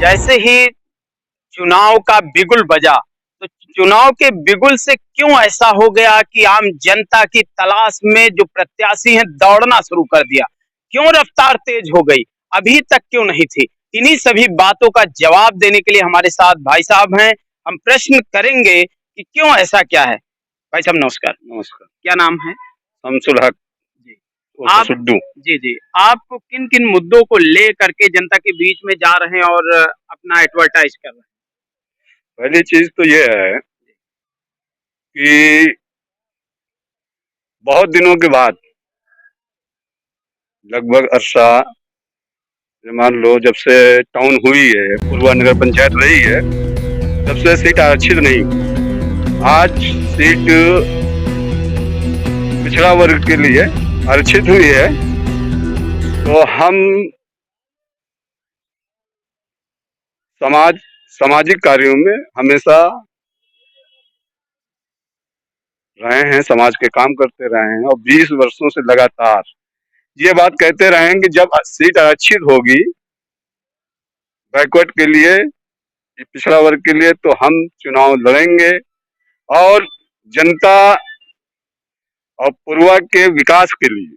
जैसे ही चुनाव का बिगुल बजा, तो चुनाव के बिगुल से क्यों ऐसा हो गया कि आम जनता की तलाश में जो प्रत्याशी हैं दौड़ना शुरू कर दिया? क्यों रफ्तार तेज हो गई? अभी तक क्यों नहीं थी? इन्हीं सभी बातों का जवाब देने के लिए हमारे साथ भाई साहब हैं। हम प्रश्न करेंगे कि क्यों ऐसा क्या है? भाई साहब नमस्कार। नमस्कार। क्या नाम है? शमसुल हक जी। उर्फ आप सुड्डू। जी, जी। आप किन-किन मुद्दों को लेकर के जनता के बीच में जा रहे हैं और अपना एडवर्टाइज़ कर रहे हैं? पहली चीज तो ये है कि बहुत दिनों के बाद लगभग अरसा मान लो जब से टाउन हुई है, पूर्वा नगर पंचायत रही है, तब से सीट आरक्षित नहीं हुई। आज सीट पिछड़ा वर्ग के लिए आरक्षित हुई है, तो हम सामाजिक कार्यों में हमेशा रहे हैं, समाज के काम करते रहे हैं और 20 वर्षों से लगातार ये बात कहते रहे हैं कि जब सीट आरक्षित होगी बैकवर्ड के लिए, पिछड़ा वर्ग के लिए, तो हम चुनाव लड़ेंगे और जनता और पूर्वा के विकास के लिए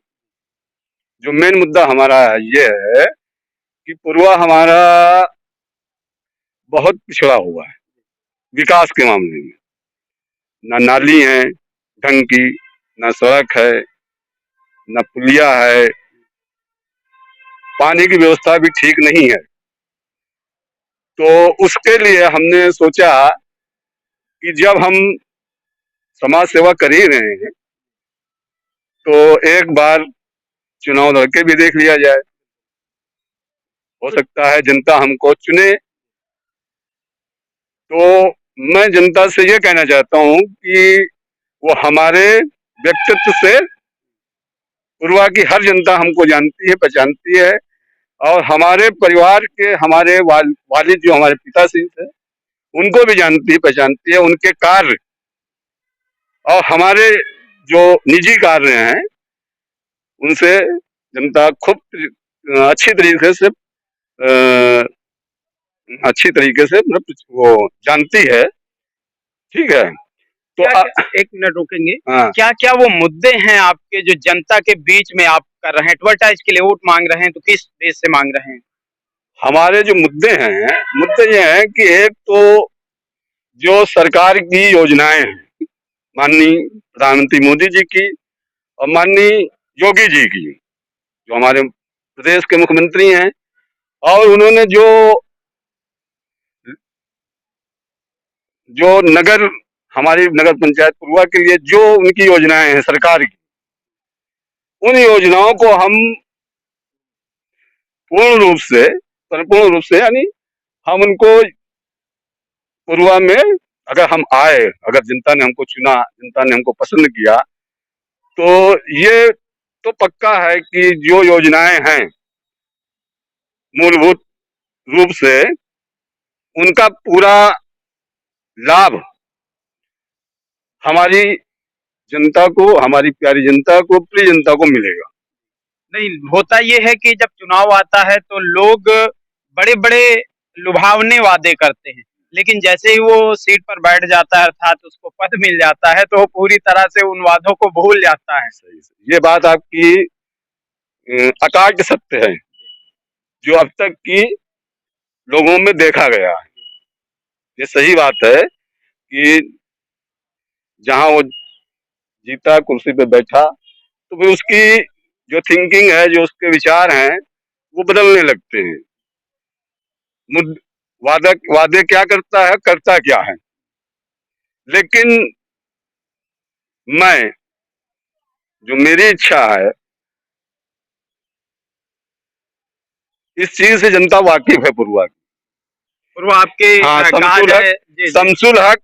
जो मेन मुद्दा हमारा ये है कि पूर्वा हमारा बहुत पिछड़ा हुआ है विकास के मामले में। ना नाली है ढंग की, ना सड़क है, ना पुलिया है, पानी की व्यवस्था भी ठीक नहीं है। तो उसके लिए हमने सोचा कि जब हम समाज सेवा कर ही रहे हैं तो एक बार चुनाव लड़के भी देख लिया जाए, हो सकता है जनता हमको चुने। तो मैं जनता से ये कहना चाहता हूँ कि वो हमारे व्यक्तित्व से पूर्वा की हर जनता हमको जानती है, पहचानती है और हमारे परिवार के हमारे वालिद जो हमारे पिताश्री थे उनको भी जानती है, पहचानती है, उनके कार्य और हमारे जो निजी कार्य हैं उनसे जनता खूब अच्छी तरीके से मतलब वो जानती है। ठीक है, तो क्या-क्या एक मिनट रुकेंगे। हाँ, क्या-क्या वो मुद्दे हैं आपके जो जनता के बीच में आप कर रहे हैं? एडवर्टाइज़ के लिए वोट माँग रहे हैं तो किस देश से माँग रहे हैं? हमारे जो मुद्दे हैं, मुद्दे ये हैं कि एक तो जो सरकार की योजनाएं हैं, माननीय प्रधानमंत्री मोदी जी की और माननीय योगी जी की, जो हमारे प्रदेश के मुख्यमंत्री हैं, और उन्होंने जो जो नगर हमारी नगर पंचायत पूर्वा के लिए जो उनकी योजनाएं हैं सरकार की, उन योजनाओं को हम परिपूर्ण रूप से यानी हम उनको पूर्वा में अगर हम आए, अगर जनता ने हमको चुना, जनता ने हमको पसंद किया, तो ये तो पक्का है कि जो योजनाएं हैं मूलभूत रूप से उनका पूरा लाभ हमारी जनता को, हमारी प्यारी जनता को, प्रिय जनता को मिलेगा। नहीं, होता ये है कि जब चुनाव आता है तो लोग बड़े-बड़े लुभावने वादे करते हैं, लेकिन जैसे ही वो सीट पर बैठ जाता है अर्थात उसको पद मिल जाता है तो वो पूरी तरह से उन वादों को भूल जाता है। सही से ये बात आपकी अकाट सत्य है, जो अब तक की लोगों में देखा गया है। ये सही बात है कि जहां वो जीता, कुर्सी पे बैठा, तो फिर उसकी जो थिंकिंग है, जो उसके विचार हैं, वो बदलने लगते हैं। वादा वादे क्या करता है, करता क्या है। लेकिन मैं जो मेरी इच्छा है, इस चीज से जनता वाकिफ है पूर्वा की। और वो आपके हाँ, कहा शमसुल हक, जाए जी, जी। शमसुल हक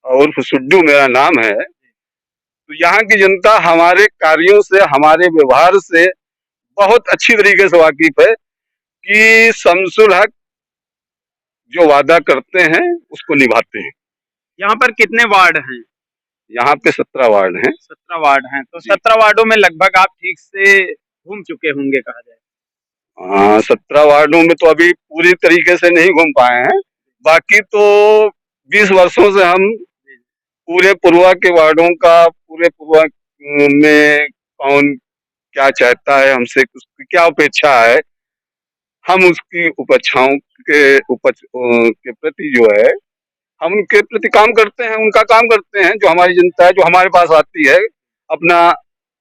और सुड्डू मेरा नाम है। तो यहाँ की जनता हमारे कार्यों से, हमारे व्यवहार से बहुत अच्छी तरीके से वाकिफ है कि शमसुल हक जो वादा करते हैं उसको निभाते हैं। यहाँ पर कितने वार्ड हैं? यहाँ पे 17 वार्ड हैं। 17 वार्ड हैं, तो 17 वार्डों में लगभग आप ठीक से घूम चुके होंगे कहा जाए। हाँ, 17 वार्डों में तो अभी पूरी तरीके से नहीं घूम पाए हैं। बाकी तो 20 वर्षों से हम पूरे पूर्वा के वार्डों का, पूरे पूर्वा में कौन क्या चाहता है हमसे, उसकी क्या अपेक्षा है, हम उसकी उपेक्षाओं के प्रति जो है, हम उनके प्रति काम करते हैं, उनका काम करते हैं। जो हमारी जनता है, जो हमारे पास आती है अपना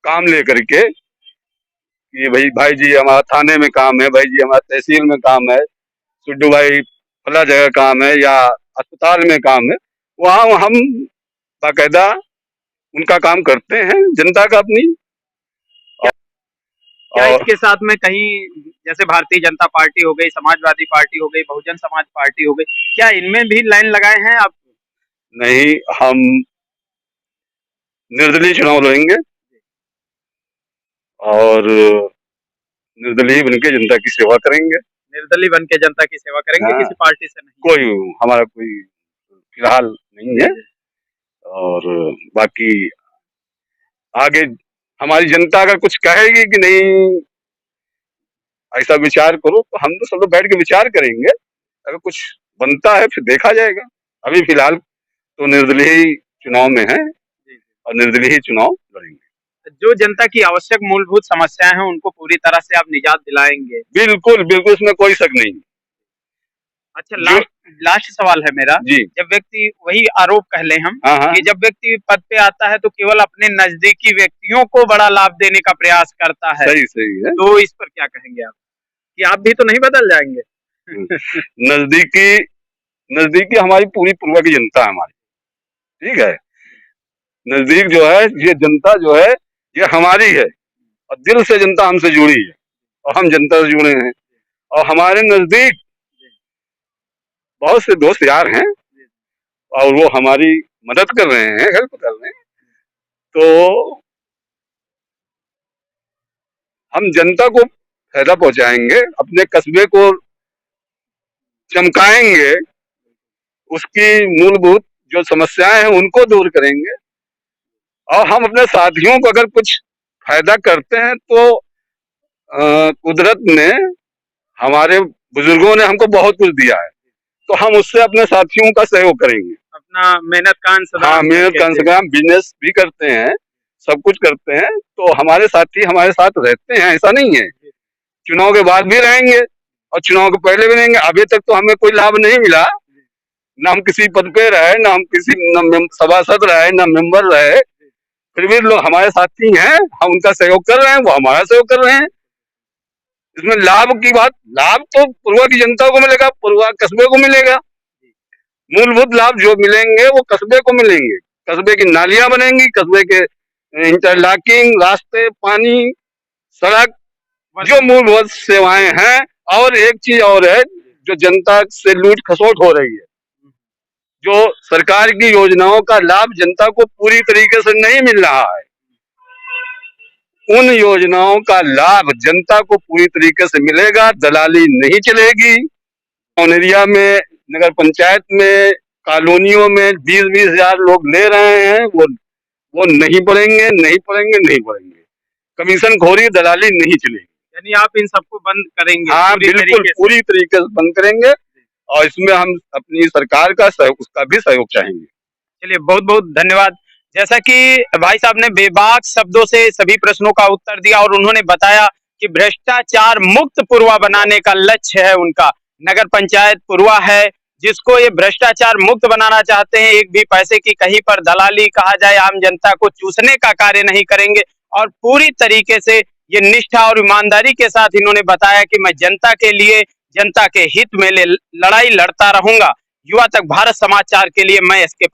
काम लेकर के, कि भाई भाई जी हमारा थाने में काम है, भाई जी हमारा तहसील में काम है, सुड्डू भाई फला जगह काम है या अस्पताल में काम है, वहाँ हम बाकायदा उनका काम करते हैं, जनता का अपनी। क्या और इसके साथ में कहीं जैसे भारतीय जनता पार्टी हो गई, समाजवादी पार्टी हो गई, बहुजन समाज पार्टी हो गई, क्या इनमें भी लाइन लगाए हैं आप? नहीं, हम निर्दलीय चुनाव लड़ेंगे और निर्दलीय बन के जनता की सेवा करेंगे। निर्दलीय बन के जनता की सेवा करेंगे, हाँ, किसी पार्टी से नहीं? कोई हमारा कोई फिलहाल नहीं है। और बाकी आगे हमारी जनता अगर कुछ कहेगी कि नहीं ऐसा विचार करो, तो हम तो सब लोग बैठ के विचार करेंगे। अगर कुछ बनता है फिर देखा जाएगा। अभी फिलहाल तो निर्दलीय चुनाव में है और निर्दलीय चुनाव लड़ेंगे। जो जनता की आवश्यक मूलभूत समस्याएं हैं उनको पूरी तरह से आप निजात दिलाएंगे? बिल्कुल बिल्कुल, इसमें कोई शक नहीं। अच्छा, लास्ट लास्ट सवाल है मेरा। जी, जब व्यक्ति, वही आरोप कह लें हम, हाँ हाँ, कि जब व्यक्ति पद पे आता है तो केवल अपने नजदीकी व्यक्तियों को बड़ा लाभ देने का प्रयास करता है, सही सही है। तो इस पर क्या कहेंगे आप, कि आप भी तो नहीं बदल जाएंगे? नजदीकी नजदीकी हमारी पूरी पूर्वा की जनता है हमारी, ठीक है। नजदीक जो है, ये जनता जो है ये हमारी है और दिल से जनता हमसे जुड़ी है और हम जनता से जुड़े हैं। और हमारे नजदीक बहुत से दोस्त यार हैं और वो हमारी मदद कर रहे हैं, हेल्प कर रहे हैं। तो हम जनता को फायदा पहुंचाएंगे, अपने कस्बे को चमकाएंगे, उसकी मूलभूत जो समस्याएं हैं उनको दूर करेंगे। और हम अपने साथियों को अगर कुछ फायदा करते हैं तो कुदरत ने, हमारे बुजुर्गों ने हमको बहुत कुछ दिया है, तो हम उससे अपने साथियों का सहयोग करेंगे। अपना मेहनत का अंशदान। हाँ, मेहनत का अंशदान, बिजनेस भी करते हैं, सब कुछ करते हैं, तो हमारे साथी हमारे साथ रहते हैं, ऐसा नहीं है। चुनाव के बाद भी रहेंगे और चुनाव के पहले भी रहेंगे। अभी तक तो हमें कोई लाभ नहीं मिला, न हम किसी पद पे रहे, न हम किसी सभासद रहे, न मेंबर रहे, फिर भी लोग हमारे साथी हैं, हम उनका सहयोग कर रहे हैं, वो हमारा सहयोग कर रहे हैं। इसमें लाभ की बात, लाभ तो पूर्वा की जनता को मिलेगा, पूर्वा कस्बे को मिलेगा। मूलभूत लाभ जो मिलेंगे वो कस्बे को मिलेंगे। कस्बे की नालियां बनेंगी, कस्बे के इंटरलॉकिंग, रास्ते, पानी, सड़क, जो मूलभूत सेवाएं हैं। और एक चीज और है, जो जनता से लूट खसोट हो रही है, जो सरकार की योजनाओं का लाभ जनता को पूरी तरीके से नहीं मिल रहा है, उन योजनाओं का लाभ जनता को पूरी तरीके से मिलेगा, दलाली नहीं चलेगी। टाउन एरिया में, नगर पंचायत में, कॉलोनियों में 20-20 हजार लोग ले रहे हैं, वो नहीं पड़ेंगे, नहीं पड़ेंगे, नहीं पड़ेंगे। कमीशन खोरी, दलाली नहीं चलेगी। यानी आप इन सबको बंद करेंगे? हाँ, बिल्कुल पूरी तरीके से बंद करेंगे और इसमें हम अपनी सरकार का सहयोग, उसका भी सहयोग चाहेंगे। चलिए, बहुत बहुत धन्यवाद। जैसा कि भाई साहब ने बेबाक शब्दों से सभी प्रश्नों का उत्तर दिया और उन्होंने बताया कि भ्रष्टाचार मुक्त पूर्वा बनाने का लक्ष्य है उनका। नगर पंचायत पूर्वा है जिसको ये भ्रष्टाचार मुक्त बनाना चाहते हैं। एक भी पैसे की कहीं पर दलाली कहा जाए, आम जनता को चूसने का कार्य नहीं करेंगे और पूरी तरीके से ये निष्ठा और ईमानदारी के साथ इन्होंने बताया कि मैं जनता के लिए, जनता के हित में लड़ाई लड़ता रहूंगा। युवा तक भारत समाचार के लिए मैं इसके